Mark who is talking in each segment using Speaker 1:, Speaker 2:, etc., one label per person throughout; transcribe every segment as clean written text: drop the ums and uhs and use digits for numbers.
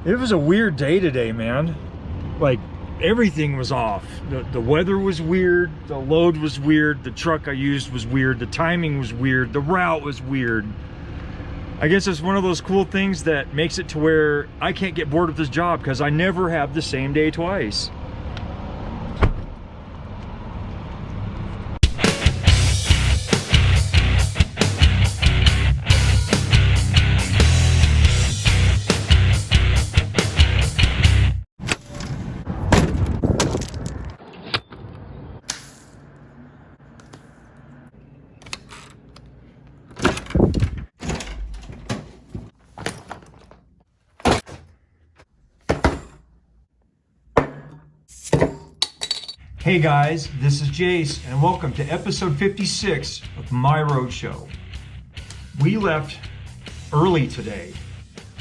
Speaker 1: It was a weird day today, man. Like, everything was off. The weather was weird, the load was weird, the truck I used was weird, the timing was weird, the route was weird. I guess it's one of those cool things that makes it to where I can't get bored with this job because I never have the same day twice. Hey guys, this is Jace and welcome to episode 56 of My Road Show. We left early today.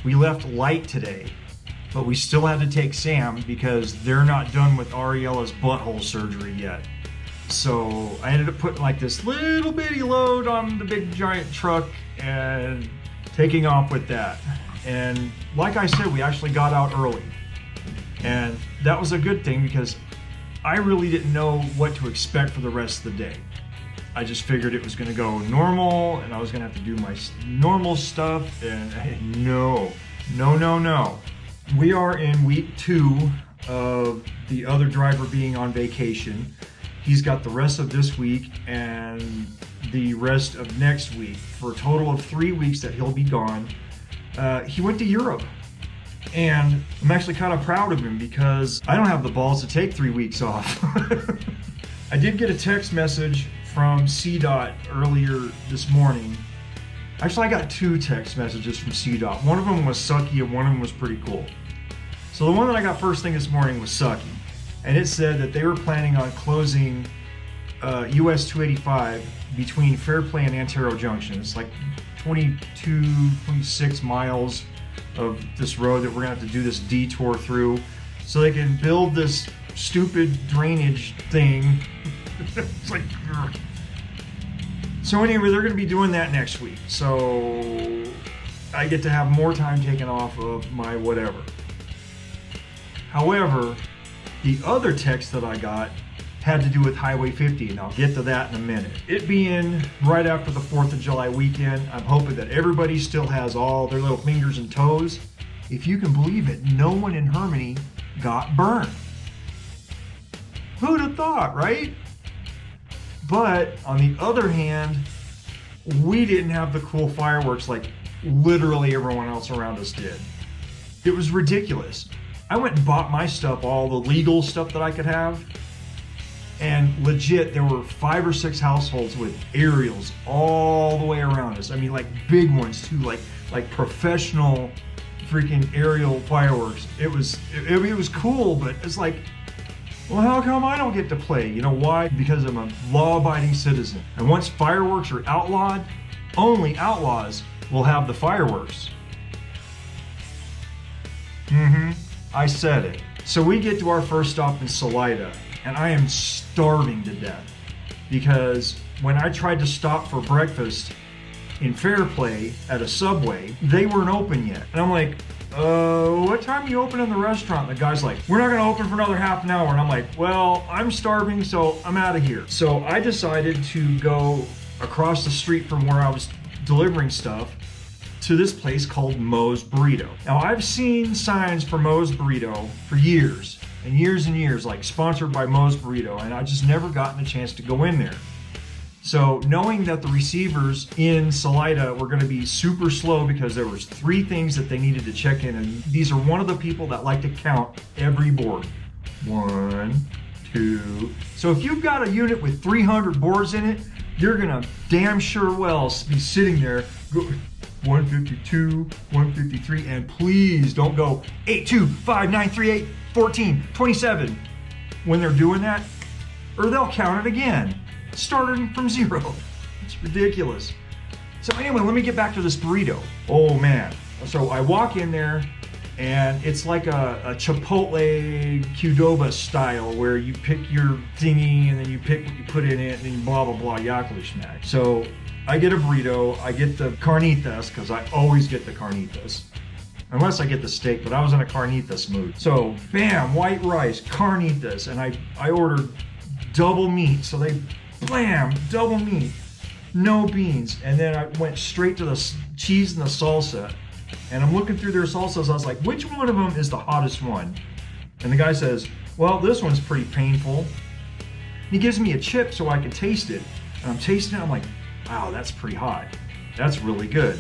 Speaker 1: We left light today, but we still had to take Sam because they're not done with Ariella's butthole surgery yet. So I ended up putting like this little bitty load on the big giant truck and taking off with that. And like I said, we actually got out early. And that was a good thing because I really didn't know what to expect for the rest of the day. I just figured it was gonna go normal and I was gonna have to do my normal stuff, and no. We are in week 2 of the other driver being on vacation. He's got the rest of this week and the rest of next week for a total of 3 weeks that he'll be gone. He went to Europe. And I'm actually kind of proud of him because I don't have the balls to take 3 weeks off. I did get a text message from CDOT earlier this morning. Actually, I got 2 text messages from CDOT. One of them was sucky and one of them was pretty cool. So the one that I got first thing this morning was sucky. And it said that they were planning on closing US 285 between Fairplay and Antero Junction. It's like 26 miles of this road that we're gonna have to do this detour through so they can build this stupid drainage thing. It's like, ugh. So anyway, they're gonna be doing that next week. So I get to have more time taken off of my whatever. However, the other text that I got had to do with Highway 50, and I'll get to that in a minute. It being right after the 4th of July weekend, I'm hoping that everybody still has all their little fingers and toes. If you can believe it, no one in Herman got burned. Who'd have thought, right? But on the other hand, we didn't have the cool fireworks like literally everyone else around us did. It was ridiculous. I went and bought my stuff, all the legal stuff that I could have. And legit, there were 5 or 6 households with aerials all the way around us. I mean, like big ones too, like professional freaking aerial fireworks. It was cool, but it's like, well, how come I don't get to play? You know why? Because I'm a law-abiding citizen. And once fireworks are outlawed, only outlaws will have the fireworks. I said it. So we get to our first stop in Salida. And I am starving to death because when I tried to stop for breakfast in Fairplay at a Subway, they weren't open yet. And I'm like, what time are you opening the restaurant? And the guy's like, we're not gonna open for another half an hour. And I'm like, well, I'm starving, so I'm out of here. So I decided to go across the street from where I was delivering stuff to this place called Moe's Burrito. Now I've seen signs for Moe's Burrito for years and years, like sponsored by Moe's Burrito, and I just never gotten a chance to go in there. So knowing that the receivers in Salida were gonna be super slow because there was 3 things that they needed to check in, and these are one of the people that like to count every board. 1, 2. So if you've got a unit with 300 boards in it, you're gonna damn sure well be sitting there, go 152, 153, and please don't go 8, 2, 5, 9, 3, 8, 14, 27 when they're doing that, or they'll count it again, starting from 0. It's ridiculous. So anyway, let me get back to this burrito. Oh man. So I walk in there and it's like a Chipotle Qdoba style where you pick your thingy and then you pick what you put in it and then blah, blah, blah, yakli schmack. So I get a burrito, I get the carnitas, because I always get the carnitas. Unless I get the steak, but I was in a carnitas mood. So bam, white rice, carnitas, and I ordered double meat. So they, blam, double meat, no beans. And then I went straight to the cheese and the salsa. And I'm looking through their salsas. I was like, which one of them is the hottest one? And the guy says, well, this one's pretty painful. He gives me a chip so I can taste it. And I'm tasting it, I'm like, wow, that's pretty hot. That's really good.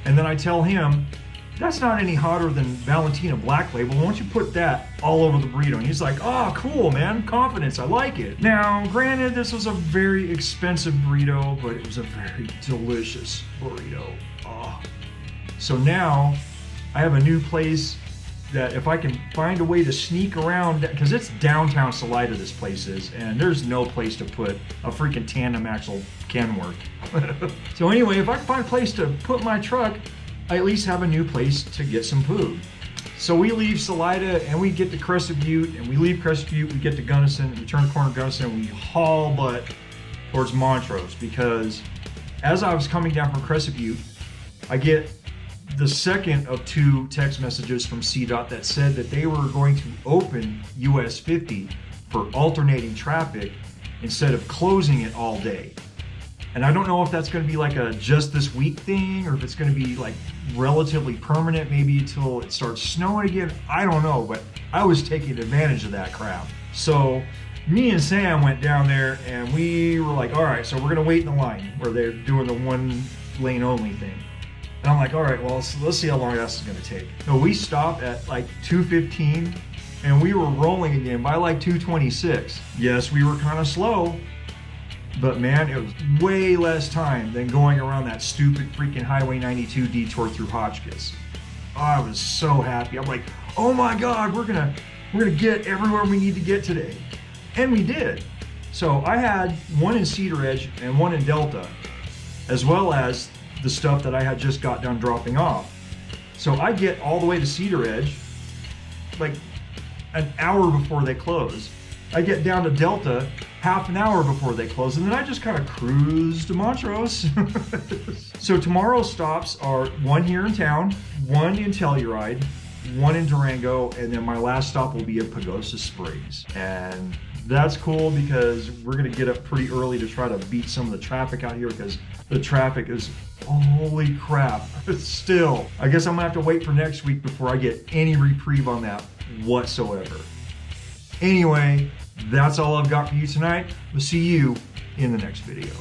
Speaker 1: And then I tell him, that's not any hotter than Valentina Black Label. Why don't you put that all over the burrito? And he's like, oh, cool, man. Confidence. I like it. Now, granted, this was a very expensive burrito, but it was a very delicious burrito. Oh. So now I have a new place that if I can find a way to sneak around, because it's downtown Salida, this place is, and there's no place to put a freaking tandem axle Kenworth. So anyway, if I can find a place to put my truck, I at least have a new place to get some food. So we leave Salida and we get to Crescent Butte, and we leave Crescent Butte, we get to Gunnison, we turn the corner of Gunnison, and we haul butt towards Montrose, because as I was coming down from Crescent Butte, I get the second of 2 text messages from CDOT that said that they were going to open US 50 for alternating traffic instead of closing it all day. And I don't know if that's going to be like a just this week thing, or if it's going to be like relatively permanent, maybe until it starts snowing again. I don't know, but I was taking advantage of that crap. So me and Sam went down there and we were like, all right, so we're going to wait in the line where they're doing the 1 lane only thing. And I'm like, all right, well, let's see how long this is going to take. So we stopped at like 2:15 and we were rolling again by like 2:26. Yes, we were kind of slow, but man, it was way less time than going around that stupid freaking Highway 92 detour through Hotchkiss. I was so happy. I'm like, oh my God, we're gonna get everywhere we need to get today. And we did. So I had 1 in Cedar Edge and 1 in Delta, as well as the stuff that I had just got done dropping off. So I get all the way to Cedar Edge like an hour before they close. I get down to Delta half an hour before they close, and then I just kind of cruise to Montrose. So tomorrow's stops are 1 here in town, 1 in Telluride, 1 in Durango, and then my last stop will be at Pagosa Springs. And that's cool because we're gonna get up pretty early to try to beat some of the traffic out here, because the traffic is, holy crap. Still, I guess I'm gonna have to wait for next week before I get any reprieve on that whatsoever. Anyway, that's all I've got for you tonight. We'll see you in the next video.